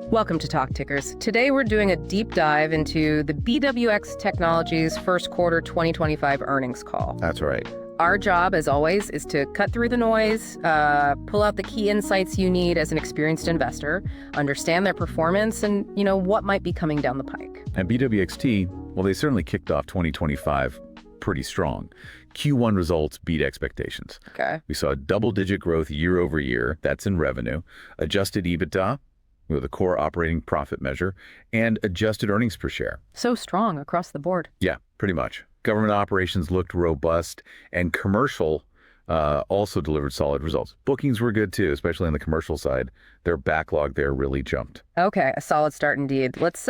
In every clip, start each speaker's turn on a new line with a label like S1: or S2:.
S1: Welcome to Talk Tickers. Today we're doing a deep dive into the BWX Technologies first quarter 2025 earnings call.
S2: That's right.
S1: Our job, as always, is to cut through the noise, pull out the key insights you need as an experienced investor, understand their performance, and, what might be coming down the pike.
S2: And BWXT, well, they certainly kicked off 2025 pretty strong. Q1 results beat expectations.
S1: Okay.
S2: We saw double-digit growth year over year. That's in revenue. Adjusted EBITDA, the core operating profit measure, and adjusted earnings per share.
S1: So strong across the board.
S2: Yeah, pretty much. Government operations looked robust, and commercial also delivered solid results. Bookings were good too, especially on the commercial side. Their backlog there really jumped.
S1: Okay, a solid start indeed. Let's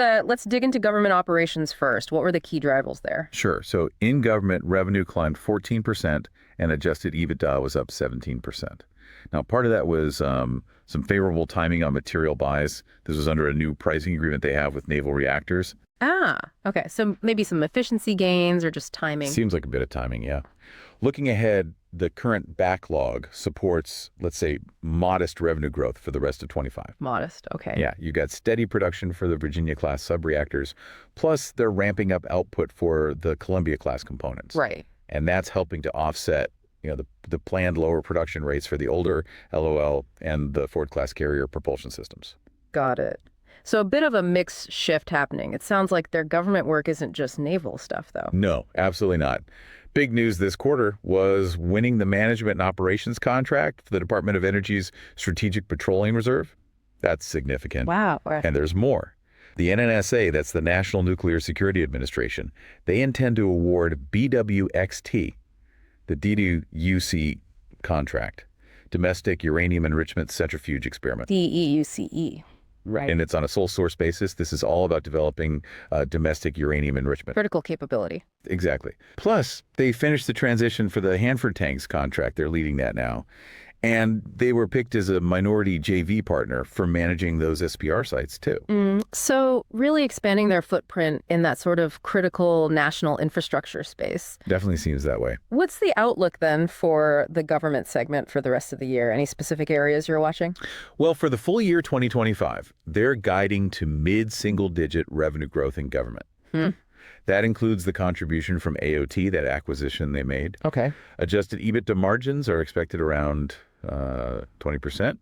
S1: dig into government operations first. What were the key drivers there?
S2: Sure. So in government, revenue climbed 14%, and adjusted EBITDA was up 17%. Now, part of that was some favorable timing on material buys. This was under a new pricing agreement they have with Naval reactors.
S1: Ah, okay. So maybe some efficiency gains or just timing.
S2: Seems like a bit of timing, yeah. Looking ahead, the current backlog supports, let's say, modest revenue growth for the rest of 25.
S1: Modest, okay.
S2: Yeah, you got steady production for the Virginia-class subreactors, plus they're ramping up output for the Columbia-class components.
S1: Right.
S2: And that's helping to offset the planned lower production rates for the older LOL and the Ford-class carrier propulsion systems.
S1: Got it. So a bit of a mixed shift happening. It sounds like their government work isn't just naval stuff, though.
S2: No, absolutely not. Big news this quarter was winning the management and operations contract for the Department of Energy's Strategic Petroleum Reserve. That's significant.
S1: Wow.
S2: And there's more. The NNSA, that's the National Nuclear Security Administration, they intend to award BWXT, the DUCE contract, Domestic Uranium Enrichment Centrifuge Experiment.
S1: DUCE. Right.
S2: And it's on a sole source basis. This is all about developing domestic uranium enrichment.
S1: Critical capability.
S2: Exactly. Plus, they finished the transition for the Hanford tanks contract. They're leading that now. And they were picked as a minority JV partner for managing those SPR sites, too.
S1: So really expanding their footprint in that sort of critical national infrastructure space.
S2: Definitely seems that way.
S1: What's the outlook then for the government segment for the rest of the year? Any specific areas you're watching?
S2: Well, for the full year 2025, they're guiding to mid-single-digit revenue growth in government. That includes the contribution from AOT, that acquisition they made.
S1: Okay.
S2: Adjusted EBITDA margins are expected around 20%.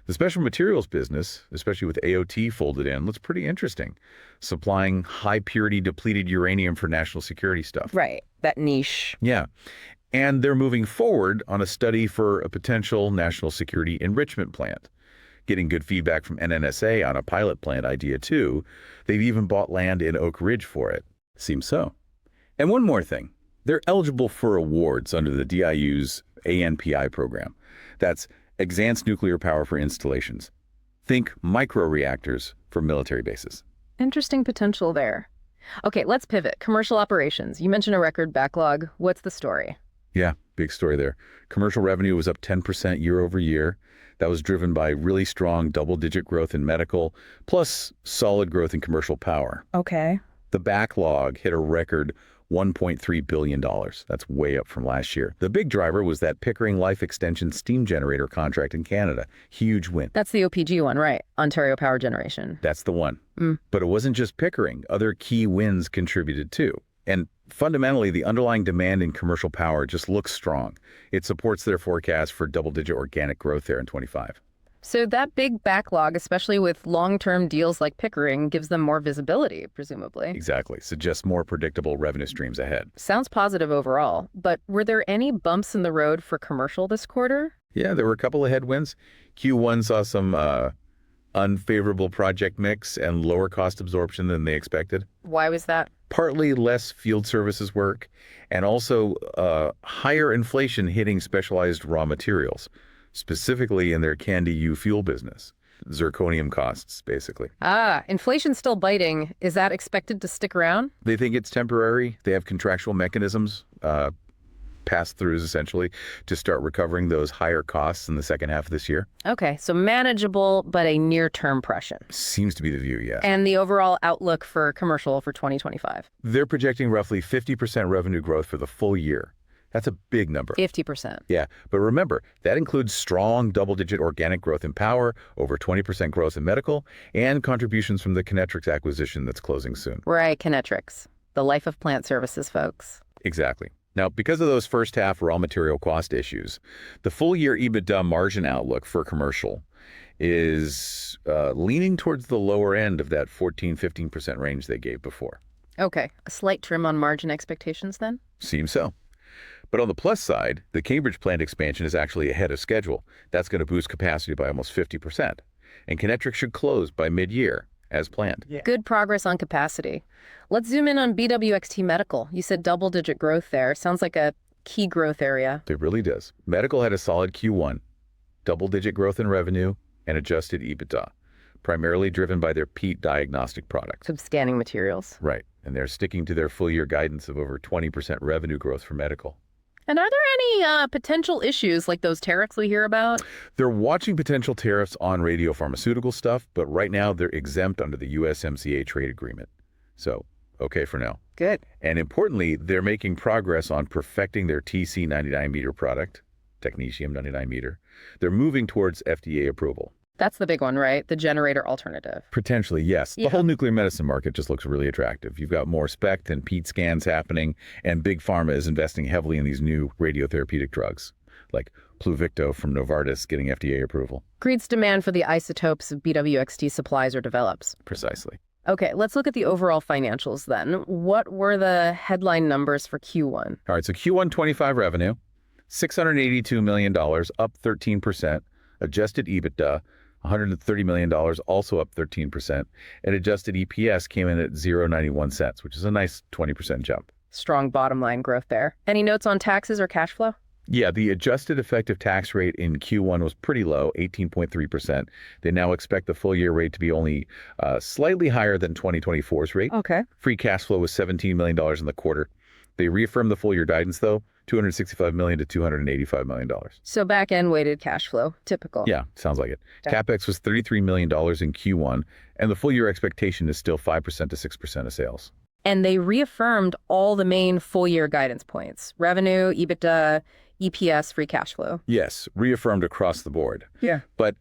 S2: The special materials business, especially with AOT folded in, looks pretty interesting. Supplying high-purity depleted uranium for national security stuff.
S1: Right. That niche.
S2: Yeah. And they're moving forward on a study for a potential national security enrichment plant. Getting good feedback from NNSA on a pilot plant idea, too. They've even bought land in Oak Ridge for it. Seems so. And one more thing. They're eligible for awards under the DIU's ANPI program. That's Advanced Nuclear Power for Installations. Think micro-reactors for military bases.
S1: Interesting potential there. Okay, let's pivot. Commercial operations. You mentioned a record backlog. What's the story?
S2: Yeah, big story there. Commercial revenue was up 10% year over year. That was driven by really strong double-digit growth in medical, plus solid growth in commercial power.
S1: Okay.
S2: The backlog hit a record $1.3 billion. That's way up from last year. The big driver was that Pickering Life Extension steam generator contract in Canada. Huge win.
S1: That's the OPG one, right? Ontario Power Generation.
S2: That's the one. But it wasn't just Pickering. Other key wins contributed too. And fundamentally, the underlying demand in commercial power just looks strong. It supports their forecast for double-digit organic growth there in 25.
S1: So that big backlog, especially with long-term deals like Pickering, gives them more visibility, presumably.
S2: Exactly. Suggests more predictable revenue streams ahead.
S1: Sounds positive overall. But were there any bumps in the road for commercial this quarter?
S2: Yeah, there were a couple of headwinds. Q1 saw some unfavorable project mix and lower cost absorption than they expected.
S1: Why was that?
S2: Partly less field services work, and also higher inflation hitting specialized raw materials, specifically in their CANDU fuel business. Zirconium costs, basically.
S1: Inflation's still biting. Is that expected to stick around?
S2: They think it's temporary. They have contractual mechanisms, pass-throughs essentially, to start recovering those higher costs in the second half of this year.
S1: Okay, so manageable, but a near-term pressure.
S2: Seems to be the view, yes.
S1: And the overall outlook for commercial for 2025?
S2: They're projecting roughly 50% revenue growth for the full year. That's a big number.
S1: 50%.
S2: Yeah, but remember, that includes strong double-digit organic growth in power, over 20% growth in medical, and contributions from the Kinetrix acquisition that's closing soon.
S1: Right, Kinetrix. The life of plant services, folks.
S2: Exactly. Now, because of those first half raw material cost issues, the full year EBITDA margin outlook for commercial is leaning towards the lower end of that 14-15% range they gave before.
S1: Okay, a slight trim on margin expectations then?
S2: Seems so. But on the plus side, the Cambridge plant expansion is actually ahead of schedule. That's going to boost capacity by almost 50%. And Kinetrix should close by mid-year, as planned.
S1: Yeah. Good progress on capacity. Let's zoom in on BWXT Medical. You said double-digit growth there. Sounds like a key growth area.
S2: It really does. Medical had a solid Q1, double-digit growth in revenue, and adjusted EBITDA, primarily driven by their PET diagnostic products.
S1: Scanning materials.
S2: Right. And they're sticking to their full-year guidance of over 20% revenue growth for medical.
S1: And are there any potential issues like those tariffs we hear about?
S2: They're watching potential tariffs on radiopharmaceutical stuff, but right now they're exempt under the USMCA trade agreement. So, okay for now.
S1: Good.
S2: And importantly, they're making progress on perfecting their TC99 meter product, technetium 99 meter. They're moving towards FDA approval.
S1: That's the big one, right? The generator alternative.
S2: Potentially, yes.
S1: Yeah.
S2: The whole nuclear medicine market just looks really attractive. You've got more SPECT and PET scans happening, and Big Pharma is investing heavily in these new radiotherapeutic drugs, like Pluvicto from Novartis getting FDA approval.
S1: Creates demand for the isotopes of BWXT supplies or develops.
S2: Precisely.
S1: Okay, let's look at the overall financials then. What were the headline numbers for Q1?
S2: All right, so Q1 25 revenue, $682 million, up 13%. Adjusted EBITDA, $130 million, also up 13%, and adjusted EPS came in at 0.91 cents, which is a nice 20% jump.
S1: Strong bottom line growth there. Any notes on taxes or cash flow?
S2: Yeah, the adjusted effective tax rate in Q1 was pretty low, 18.3%. They now expect the full year rate to be only slightly higher than 2024's rate.
S1: Okay.
S2: Free cash flow was $17 million in the quarter. They reaffirmed the full year guidance, though, $265 million to $285 million.
S1: So back-end weighted cash flow, typical.
S2: Yeah, sounds like it.
S1: Okay.
S2: CapEx was $33 million in Q1, and the full year expectation is still 5% to 6% of sales.
S1: And they reaffirmed all the main full-year guidance points: revenue, EBITDA, EPS, free cash flow.
S2: Yes, reaffirmed across the board.
S1: Yeah.
S2: But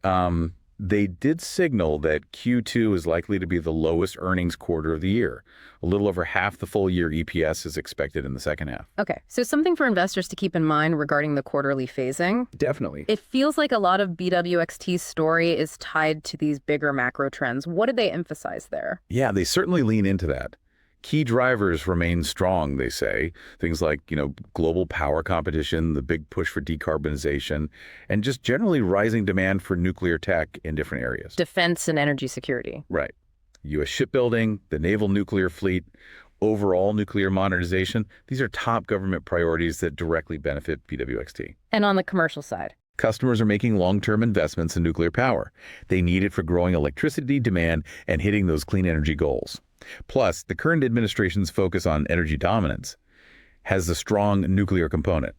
S2: they did signal that Q2 is likely to be the lowest earnings quarter of the year. A little over half the full year EPS is expected in the second half.
S1: Okay, so something for investors to keep in mind regarding the quarterly phasing.
S2: Definitely.
S1: It feels like a lot of BWXT's story is tied to these bigger macro trends. What did they emphasize there?
S2: Yeah, they certainly lean into that. Key drivers remain strong, they say. Things like, global power competition, the big push for decarbonization, and just generally rising demand for nuclear tech in different areas.
S1: Defense and energy security.
S2: Right. U.S. shipbuilding, the naval nuclear fleet, overall nuclear modernization. These are top government priorities that directly benefit BWXT.
S1: And on the commercial side?
S2: Customers are making long-term investments in nuclear power. They need it for growing electricity demand and hitting those clean energy goals. Plus, the current administration's focus on energy dominance has a strong nuclear component.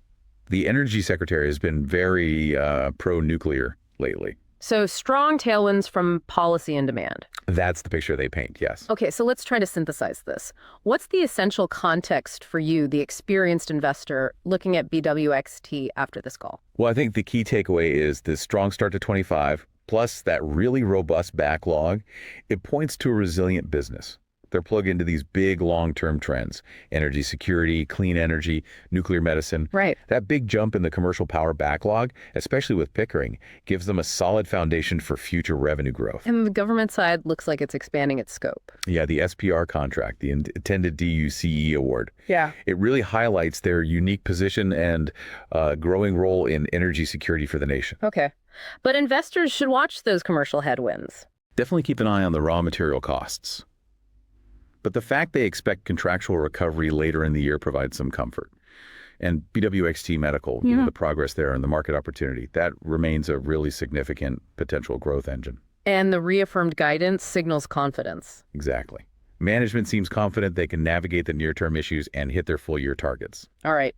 S2: The energy secretary has been very pro-nuclear lately.
S1: So strong tailwinds from policy and demand.
S2: That's the picture they paint, yes.
S1: Okay, so let's try to synthesize this. What's the essential context for you, the experienced investor, looking at BWXT after this call?
S2: Well, I think the key takeaway is this strong start to 25, plus that really robust backlog. It points to a resilient business. They're plugged into these big long-term trends: energy security, clean energy, nuclear medicine.
S1: Right.
S2: That big jump in the commercial power backlog, especially with Pickering, gives them a solid foundation for future revenue growth.
S1: And the government side looks like it's expanding its scope.
S2: Yeah, the SPR contract, the intended DUCE award.
S1: Yeah.
S2: It really highlights their unique position and growing role in energy security for the nation.
S1: Okay. But investors should watch those commercial headwinds.
S2: Definitely keep an eye on the raw material costs. But the fact they expect contractual recovery later in the year provides some comfort. And BWXT Medical, the progress there and the market opportunity, that remains a really significant potential growth engine.
S1: And the reaffirmed guidance signals confidence.
S2: Exactly. Management seems confident they can navigate the near-term issues and hit their full-year targets.
S1: All right.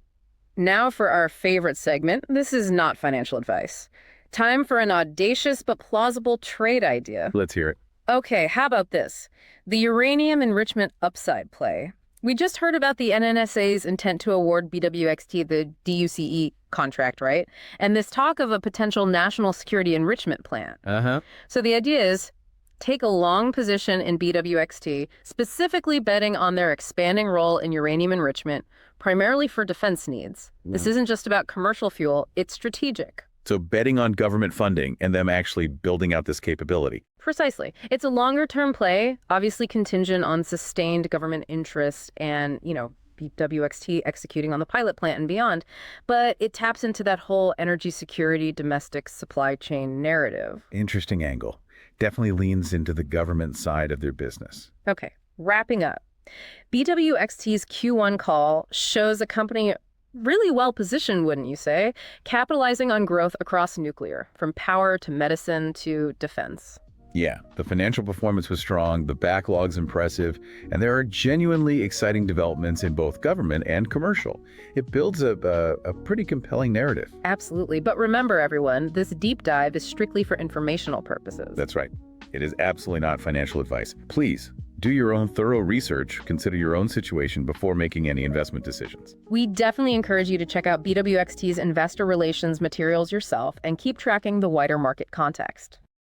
S1: Now for our favorite segment. This is not financial advice. Time for an audacious but plausible trade idea.
S2: Let's hear it.
S1: Okay, how about this? The uranium enrichment upside play. We just heard about the NNSA's intent to award BWXT the DUCE contract, right? And this talk of a potential national security enrichment plant.
S2: Uh-huh.
S1: So the idea is take a long position in BWXT, specifically betting on their expanding role in uranium enrichment, primarily for defense needs. This isn't just about commercial fuel, it's strategic.
S2: So betting on government funding and them actually building out this capability.
S1: Precisely. It's a longer-term play, obviously contingent on sustained government interest and, BWXT executing on the pilot plant and beyond. But it taps into that whole energy security, domestic supply chain narrative.
S2: Interesting angle. Definitely leans into the government side of their business.
S1: Okay, wrapping up. BWXT's Q1 call shows a company really well positioned, wouldn't you say, capitalizing on growth across nuclear, from power to medicine to defense.
S2: Yeah, the financial performance was strong, the backlog's impressive, and there are genuinely exciting developments in both government and commercial. It builds a pretty compelling narrative.
S1: Absolutely. But remember, everyone, this deep dive is strictly for informational purposes.
S2: That's right. It is absolutely not financial advice. Please, do your own thorough research, consider your own situation before making any investment decisions.
S1: We definitely encourage you to check out BWXT's investor relations materials yourself and keep tracking the wider market context.